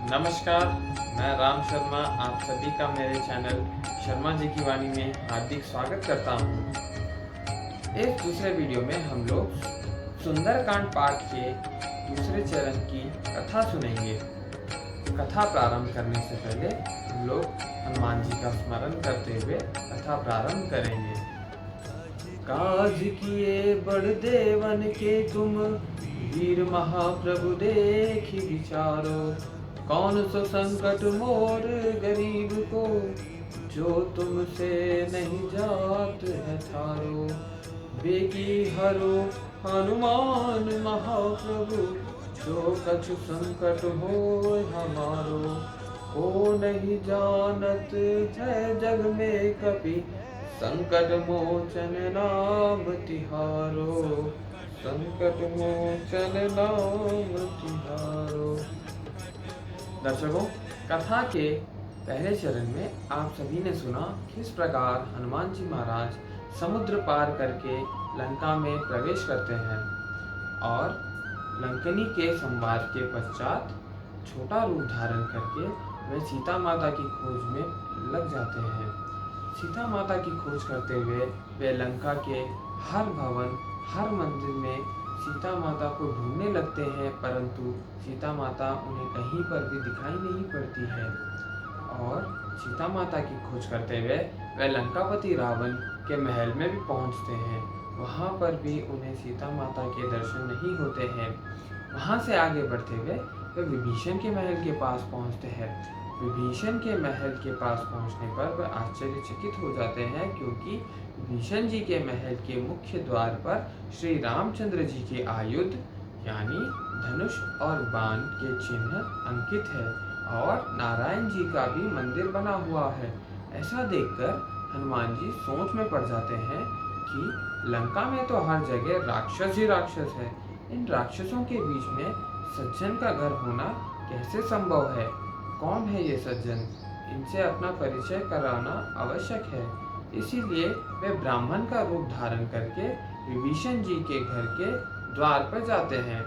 नमस्कार, मैं राम शर्मा आप सभी का मेरे चैनल शर्मा जी की वाणी में हार्दिक स्वागत करता हूँ। इस दूसरे वीडियो में हम लोग सुंदरकांड पाठ के दूसरे चरण की कथा सुनेंगे। कथा प्रारंभ करने से पहले हम लोग हनुमान जी का स्मरण करते हुए कथा प्रारंभ करेंगे। काज किए बड़ देवन के तुम, वीर महाप्रभु देखि विचारो। कौन सो संकट मोर गरीब को, जो तुमसे नहीं जात है थारो। बेगी हरो हनुमान महाप्रभु, जो कछु संकट हो हमारो। को नहीं जानत है जग में कपि, संकट मोचन नाम तिहारो। संकट मोचन नाम तिहारो। दर्शकों, कथा के पहले चरण में आप सभी ने सुना किस प्रकार हनुमान जी महाराज समुद्र पार करके लंका में प्रवेश करते हैं और लंकनी के संवार के पश्चात छोटा रूप धारण करके वे सीता माता की खोज में लग जाते हैं। सीता माता की खोज करते हुए वे लंका के हर भवन, हर मंदिर में सीता माता को ढूंढने लगते हैं, परंतु सीता माता उन्हें कहीं पर भी दिखाई नहीं पड़ती है। और सीता माता की खोज करते हुए वे लंकापति रावण के महल में भी पहुंचते हैं। वहां पर भी उन्हें सीता माता के दर्शन नहीं होते हैं। वहां से आगे बढ़ते हुए वे विभीषण के महल के पास पहुंचते हैं। विभीषण के महल के पास पहुंचने पर वे आश्चर्यचकित हो जाते हैं, क्योंकि विभीषण जी के महल के मुख्य द्वार पर श्री रामचंद्र जी के आयुध यानी धनुष और बाण के चिन्ह अंकित है और नारायण जी का भी मंदिर बना हुआ है। ऐसा देखकर हनुमान जी सोच में पड़ जाते हैं कि लंका में तो हर जगह राक्षस ही राक्षस है। इन राक्षसों के बीच में सज्जन का घर होना कैसे संभव है? कौन है ये सज्जन? इनसे अपना परिचय कराना आवश्यक है। इसीलिए वे ब्राह्मण का रूप धारण करके विभीषण जी के घर के द्वार पर जाते हैं।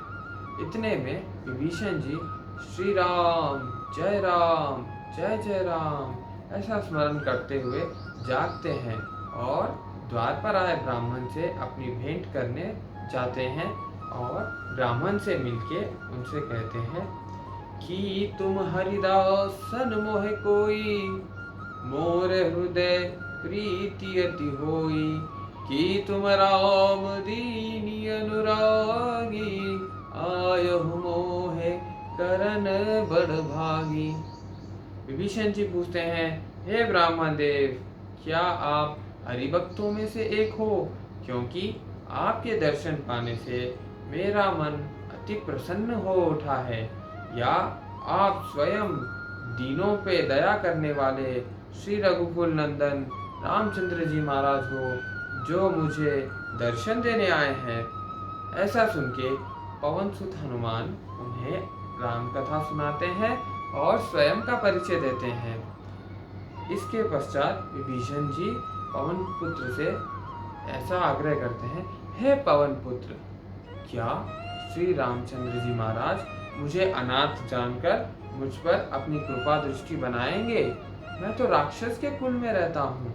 इतने में विभीषण जी श्री राम जय राम जय जय राम ऐसा स्मरण करते हुए जागते हैं और द्वार पर आए ब्राह्मण से अपनी भेंट करने जाते हैं और ब्राह्मण से मिलके उनसे कहते हैं कि तुम हरिदास सन मोह कोई, मोर हृदय प्रीति अति होई। कि तुम राम दीनी अनुरागी, आयहु मोहे करन बड़ भागी। विभीषण जी पूछते हैं, हे ब्राह्मण देव, क्या आप हरिभक्तों में से एक हो? क्योंकि आपके दर्शन पाने से मेरा मन अति प्रसन्न हो उठा है। या आप स्वयं दीनों पे दया करने वाले श्री रघुकुल नंदन रामचंद्र जी महाराज हो, जो मुझे दर्शन देने आए हैं। ऐसा सुन के पवन सुत हनुमान उन्हें राम कथा सुनाते हैं और स्वयं का परिचय देते हैं। इसके पश्चात विभीषण जी पवन पुत्र से ऐसा आग्रह करते हैं, हे पवन पुत्र, क्या श्री रामचंद्र जी महाराज मुझे अनाथ जानकर मुझ पर अपनी कृपा दृष्टि बनाएंगे? मैं तो राक्षस के कुल में रहता हूँ।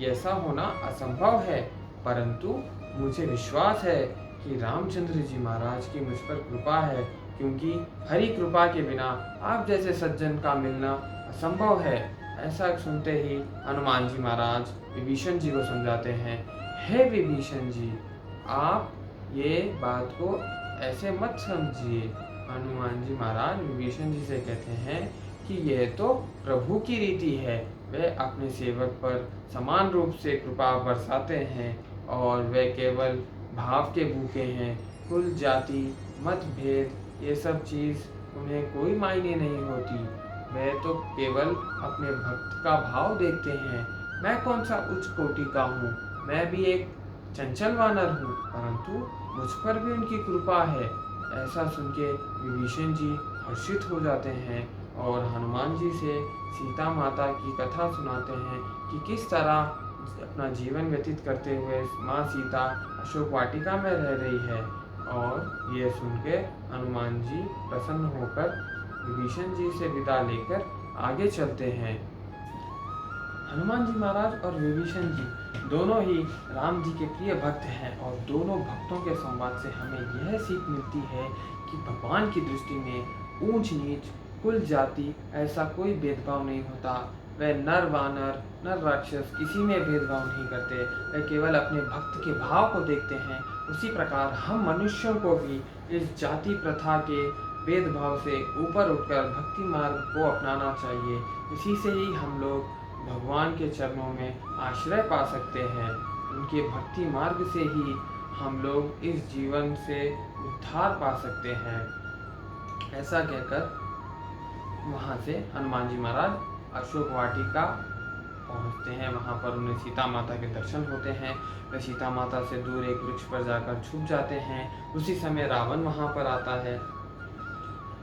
ऐसा होना असंभव है, परंतु मुझे विश्वास है कि रामचंद्र जी महाराज की मुझ पर कृपा है, क्योंकि हरि कृपा के बिना आप जैसे सज्जन का मिलना असंभव है। ऐसा सुनते ही हनुमान जी महाराज विभीषण जी को समझाते हैं, हे विभीषण जी, आप ये बात को ऐसे मत समझिए। हनुमान जी महाराज विभीषण जी से कहते हैं कि यह तो प्रभु की रीति है, वे अपने सेवक पर समान रूप से कृपा बरसाते हैं और वे केवल भाव के भूखे हैं। कुल जाति मत भेद ये सब चीज़ उन्हें कोई मायने नहीं होती। वे तो केवल अपने भक्त का भाव देखते हैं। मैं कौन सा उच्च कोटि का हूँ? मैं भी एक चंचल वानर हूँ, परंतु मुझ पर भी उनकी कृपा है। ऐसा सुन के विभीषण जी हर्षित हो जाते हैं और हनुमान जी से सीता माता की कथा सुनाते हैं कि किस तरह अपना जीवन व्यतीत करते हुए माँ सीता अशोक वाटिका में रह रही है। और ये सुन के हनुमान जी प्रसन्न होकर विभीषण जी से विदा लेकर आगे चलते हैं। हनुमान जी महाराज और विभीषण जी दोनों ही राम जी के प्रिय भक्त हैं और दोनों भक्तों के संवाद से हमें यह सीख मिलती है कि भगवान की दृष्टि में ऊंच नीच, कुल जाति ऐसा कोई भेदभाव नहीं होता। वह नर वानर, नर राक्षस किसी में भेदभाव नहीं करते। वह केवल अपने भक्त के भाव को देखते हैं। उसी प्रकार हम मनुष्यों को भी इस जाति प्रथा के भेदभाव से ऊपर उठकर भक्ति मार्ग को अपनाना चाहिए। इसी से ही हम लोग भगवान के चरणों में आश्रय पा सकते हैं। उनके भक्ति मार्ग से ही हम लोग इस जीवन से उद्धार पा सकते हैं। ऐसा कहकर वहाँ से हनुमान जी महाराज अशोक वाटिका पहुँचते हैं। वहाँ पर उन्हें सीता माता के दर्शन होते हैं। वे सीता माता से दूर एक वृक्ष पर जाकर छुप जाते हैं। उसी समय रावण वहाँ पर आता है।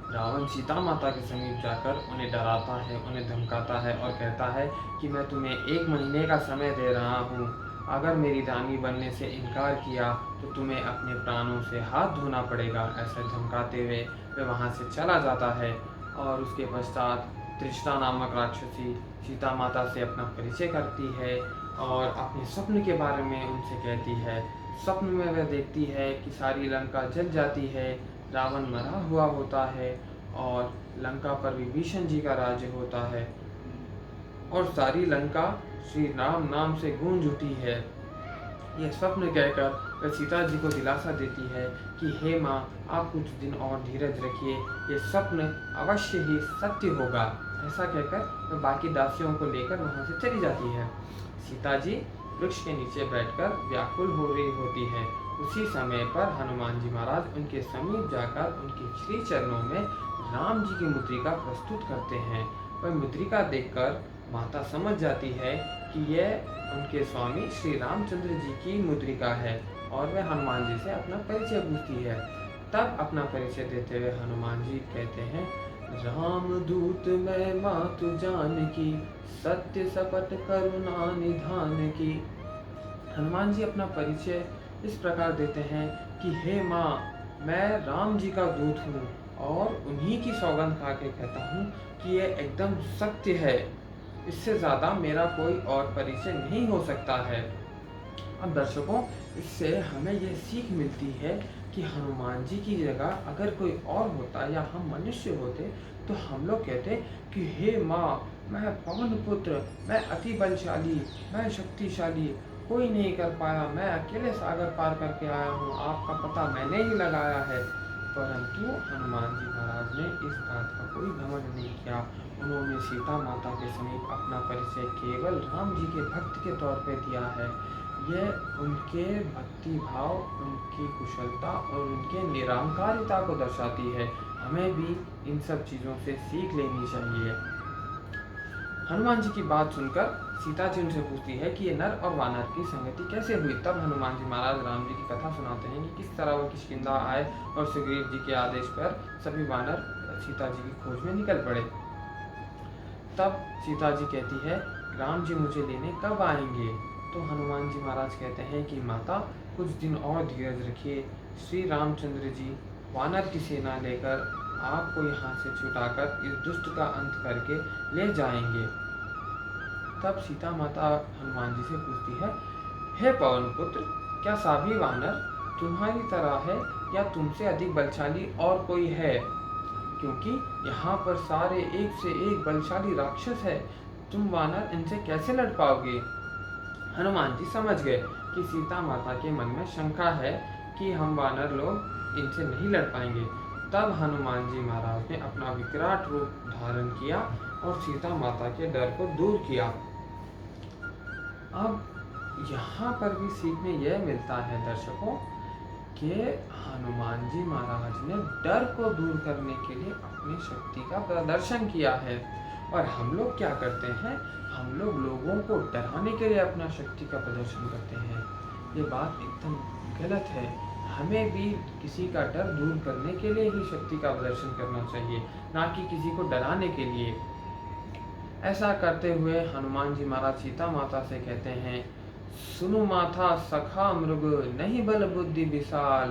रावण सीता माता के समीप जाकर उन्हें डराता है, उन्हें धमकाता है और कहता है कि मैं तुम्हें 1 महीने का समय दे रहा हूँ। अगर मेरी रानी बनने से इनकार किया तो तुम्हें अपने प्राणों से हाथ धोना पड़ेगा। ऐसा धमकाते हुए वे वहाँ से चला जाता है और उसके पश्चात तृष्णा नामक राक्षसी सीता माता से अपना परिचय करती है और अपने स्वप्न के बारे में उनसे कहती है। स्वप्न में वह देखती है कि सारी लंका जल जाती है, रावण मरा हुआ होता है और लंका पर विभीषण जी का राज्य होता है और सारी लंका श्री राम नाम से गूंज उठी है। यह स्वप्न कहकर वह सीता जी को दिलासा देती है कि हे माँ, आप कुछ दिन और धीरज रखिए, ये स्वप्न अवश्य ही सत्य होगा। ऐसा कहकर वह बाकी दासियों को लेकर वहाँ से चली जाती है। सीता जी वृक्ष के नीचे बैठकर व्याकुल हो रही होती है। उसी समय पर हनुमान जी महाराज उनके समीप जाकर उनके श्री चरणों में राम जी की मुद्रिका प्रस्तुत करते हैं। वह मुद्रिका देखकर माता समझ जाती है कि यह उनके स्वामी श्री रामचंद्र जी की मुद्रिका है और वह हनुमान जी से अपना परिचय पूछती है। तब अपना परिचय देते हुए हनुमान जी कहते हैं, राम दूत मैं मातु जानकी, सत्य सपट करुणा निधान की। हनुमान जी अपना परिचय इस प्रकार देते हैं कि हे माँ, मैं राम जी का दूत हूँ और उन्हीं की सौगंध खा के कहता हूँ कि यह एकदम सत्य है। इससे ज़्यादा मेरा कोई और परिचय नहीं हो सकता है। अब दर्शकों, इससे हमें यह सीख मिलती है कि हनुमान जी की जगह अगर कोई और होता या हम मनुष्य होते तो हम लोग कहते कि हे माँ, मैं पवन पुत्र, मैं अति बलशाली, मैं शक्तिशाली, कोई नहीं कर पाया, मैं अकेले सागर पार करके आया हूँ, आपका पता मैंने ही लगाया है। परंतु हनुमान जी महाराज ने इस बात का कोई घमंड नहीं किया। उन्होंने सीता माता के समीप अपना परिचय केवल राम जी के भक्त के तौर पे दिया है। यह उनके भक्ति भाव, उनकी कुशलता और उनके निरंकारिता को दर्शाती है। हमें भी इन सब चीज़ों से सीख लेनी चाहिए। हनुमान जी की बात सुनकर सीता जी उनसे पूछती है कि ये नर और वानर की संगति कैसे हुई। तब हनुमान जी महाराज राम जी की कथा सुनाते हैं कि किस तरह वो किष्किंधा आए और सुग्रीव जी के आदेश पर सभी वानर सीता जी की खोज में निकल पड़े। तब सीता जी कहती है, राम जी मुझे लेने कब आएंगे? तो हनुमान जी महाराज कहते हैं कि माता, कुछ दिन और धीरज रखिए। श्री रामचंद्र जी वानर की सेना लेकर आपको यहाँ से छुटाकर इस दुष्ट का अंत करके ले जाएंगे। तब सीता माता हनुमान जी से पूछती है, हे पवन पुत्र, क्या सभी वानर तुम्हारी तरह है या तुमसे अधिक बलशाली और कोई है? क्योंकि यहाँ पर सारे एक से एक बलशाली राक्षस है, तुम वानर इनसे कैसे लड़ पाओगे? हनुमान जी समझ गए कि सीता माता के मन में शंका है कि हम वानर लोग इनसे नहीं लड़ पाएंगे। तब हनुमान जी महाराज ने अपना विकराट रूप धारण किया और सीता माता के डर को दूर किया। अब यहाँ पर भी सीखने यह मिलता है दर्शकों कि हनुमान जी महाराज ने डर को दूर करने के लिए अपनी शक्ति का प्रदर्शन किया है। और हम लोग क्या करते हैं? हम लोग लोगों को डराने के लिए अपना शक्ति का प्रदर्शन करते हैं। ये बात एकदम गलत है। हमें भी किसी का डर दूर करने के लिए ही शक्ति का प्रदर्शन करना चाहिए, ना कि किसी को डराने के लिए। ऐसा करते हुए हनुमान जी महाराज सीता माता से कहते हैं, सुनु माथा सखा मृग, नहीं बल बुद्धि विशाल,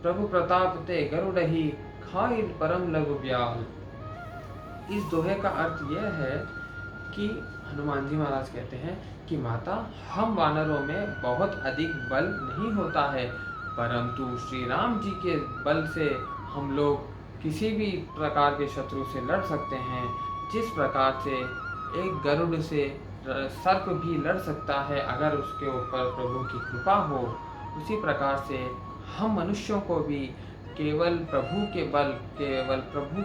प्रभु प्रताप ते गरुड़हि, खाई परम लघु ब्याल। इस दोहे का अर्थ यह है कि हनुमान जी महाराज कहते हैं कि माता, हम वानरों में बहुत अधिक बल नहीं होता है, परंतु श्री राम जी के बल से हम लोग किसी भी प्रकार के शत्रु से लड़ सकते हैं। जिस प्रकार से एक गरुड़ से सर्प भी लड़ सकता है अगर उसके ऊपर प्रभु की कृपा हो, उसी प्रकार से हम मनुष्यों को भी केवल प्रभु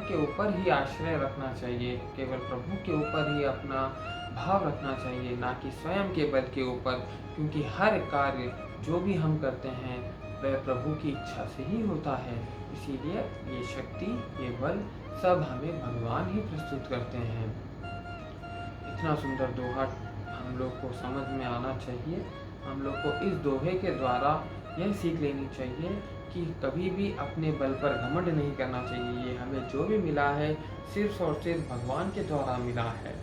के ऊपर ही आश्रय रखना चाहिए, केवल प्रभु के ऊपर ही अपना भाव रखना चाहिए, ना कि स्वयं के बल के ऊपर, क्योंकि हर कार्य जो भी हम करते हैं वह प्रभु की इच्छा से ही होता है। इसीलिए ये शक्ति, ये बल सब हमें भगवान ही प्रस्तुत करते हैं। इतना सुंदर दोहा हम लोग को समझ में आना चाहिए। हम लोग को इस दोहे के द्वारा यह सीख लेनी चाहिए कि कभी भी अपने बल पर घमंड नहीं करना चाहिए। ये हमें जो भी मिला है सिर्फ और सिर्फ भगवान के द्वारा मिला है।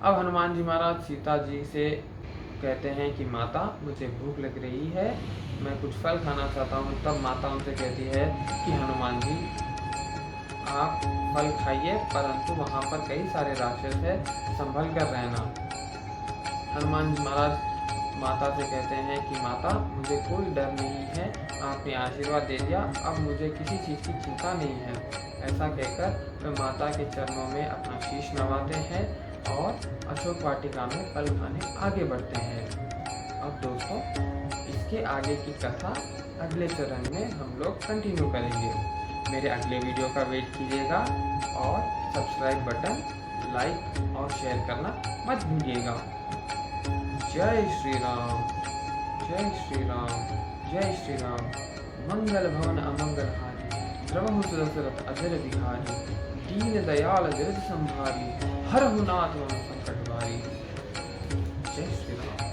अब हनुमान जी महाराज सीता जी से कहते हैं कि माता, मुझे भूख लग रही है, मैं कुछ फल खाना चाहता हूँ। तब माता उनसे कहती है कि हनुमान जी, आप फल खाइए, परंतु वहाँ पर कई सारे राक्षस है, संभल कर रहना। हनुमान जी महाराज माता से कहते हैं कि माता, मुझे कोई डर नहीं है, आपने आशीर्वाद दे दिया, अब मुझे किसी चीज़ की चिंता नहीं है। ऐसा कहकर वे माता के चरणों में अपना शीश नवाते हैं और अशोक वाटिका में फल खाने आगे बढ़ते हैं। अब दोस्तों, इसके आगे की कथा अगले चरण में हम लोग कंटिन्यू करेंगे। मेरे अगले वीडियो का वेट कीजिएगा और सब्सक्राइब बटन, लाइक और शेयर करना मत भूलिएगा। जय श्री राम, जय श्री राम, जय श्री राम। मंगल भवन अमंगल हारी, द्रवहु सुदशरथ अजर बिहारी, दीन दयाल जगत संभारी, हरहु नाथ मम संकट भारी। जय श्री राम।